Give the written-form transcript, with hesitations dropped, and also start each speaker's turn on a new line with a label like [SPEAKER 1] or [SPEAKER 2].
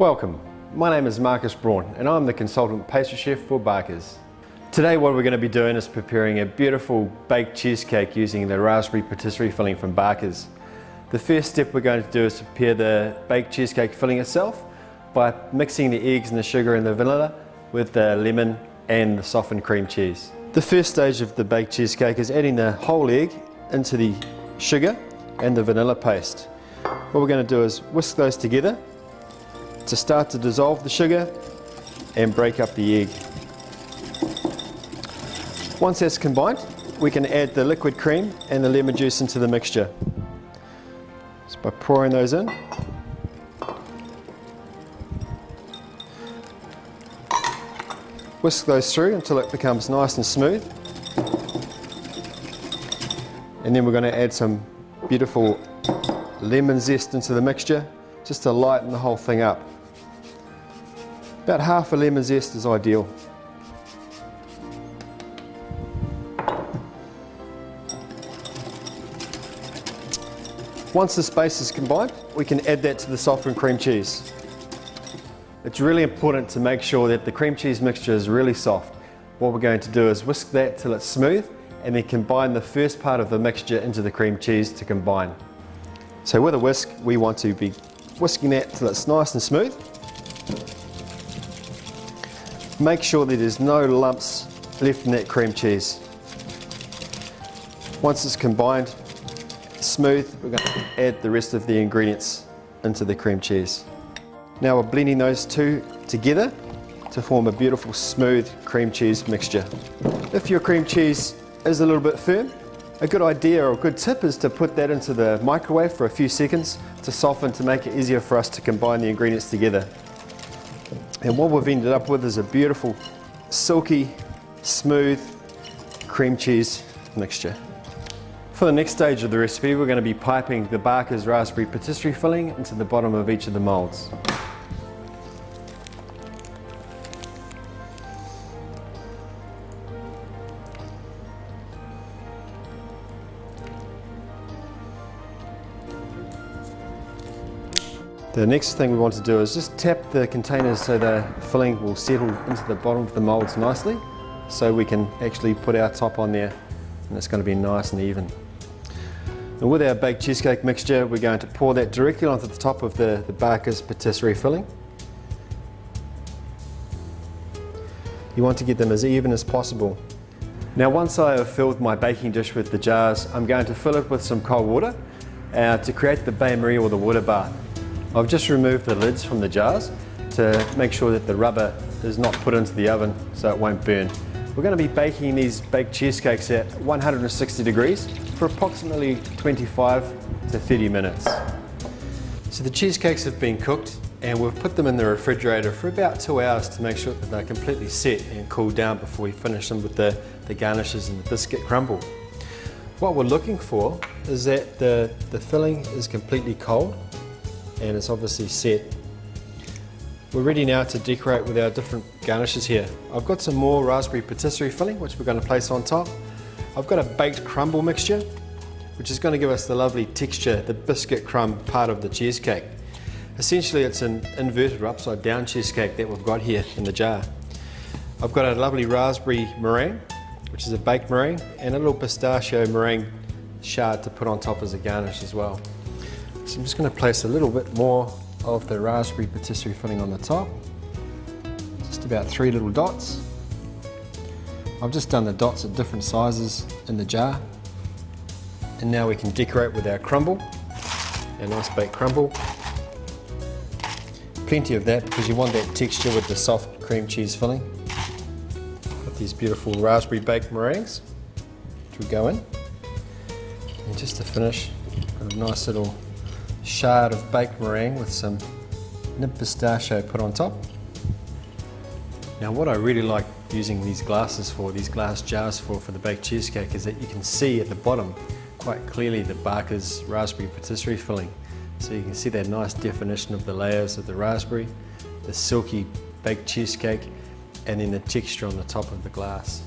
[SPEAKER 1] Welcome, my name is Marcus Braun and I'm the consultant pastry chef for Barker's. Today what we're going to be doing is preparing a beautiful baked cheesecake using the raspberry patisserie filling from Barker's. The first step we're going to do is prepare the baked cheesecake filling itself by mixing the eggs and the sugar and the vanilla with the lemon and the softened cream cheese. The first stage of the baked cheesecake is adding the whole egg into the sugar and the vanilla paste. What we're going to do is whisk those together to start to dissolve the sugar and break up the egg. Once that's combined, we can add the liquid cream and the lemon juice into the mixture. Just by pouring those in. Whisk those through until it becomes nice and smooth. And then we're going to add some beautiful lemon zest into the mixture just to lighten the whole thing up. About half a lemon zest is ideal. Once this base is combined, we can add that to the softened cream cheese. It's really important to make sure that the cream cheese mixture is really soft. What we're going to do is whisk that till it's smooth and then combine the first part of the mixture into the cream cheese to combine. So with a whisk, we want to be whisking that till it's nice and smooth. Make sure that there's no lumps left in that cream cheese. Once it's combined, smooth, we're going to add the rest of the ingredients into the cream cheese. Now we're blending those two together to form a beautiful smooth cream cheese mixture. If your cream cheese is a little bit firm, a good idea or a good tip is to put that into the microwave for a few seconds to soften, to make it easier for us to combine the ingredients together. And what we've ended up with is a beautiful, silky, smooth cream cheese mixture. For the next stage of the recipe, we're going to be piping the Barker's raspberry patisserie filling into the bottom of each of the molds. The next thing we want to do is just tap the containers so the filling will settle into the bottom of the molds nicely, so we can actually put our top on there and it's going to be nice and even. And with our baked cheesecake mixture, we're going to pour that directly onto the top of the Barker's patisserie filling. You want to get them as even as possible. Now once I have filled my baking dish with the jars, I'm going to fill it with some cold water to create the bain-marie or the water bath. I've just removed the lids from the jars to make sure that the rubber is not put into the oven so it won't burn. We're going to be baking these baked cheesecakes at 160 degrees for approximately 25 to 30 minutes. So the cheesecakes have been cooked and we've put them in the refrigerator for about 2 hours to make sure that they're completely set and cooled down before we finish them with the garnishes and the biscuit crumble. What we're looking for is that the filling is completely cold and it's obviously set. We're ready now to decorate with our different garnishes here. I've got some more raspberry patisserie filling which we're going to place on top. I've got a baked crumble mixture which is going to give us the lovely texture, the biscuit crumb part of the cheesecake. Essentially it's an inverted or upside down cheesecake that we've got here in the jar. I've got a lovely raspberry meringue which is a baked meringue and a little pistachio meringue shard to put on top as a garnish as well. So I'm just going to place a little bit more of the raspberry patisserie filling on the top. Just about 3 little dots. I've just done the dots at different sizes in the jar. And now we can decorate with our crumble, our nice baked crumble. Plenty of that because you want that texture with the soft cream cheese filling. Got these beautiful raspberry baked meringues which will go in. And just to finish, got a nice little shard of baked meringue with some nib pistachio put on top. Now what I really like using these glasses for, these glass jars for the baked cheesecake, is that you can see at the bottom quite clearly the Barker's raspberry patisserie filling. So you can see that nice definition of the layers of the raspberry, the silky baked cheesecake, and then the texture on the top of the glass.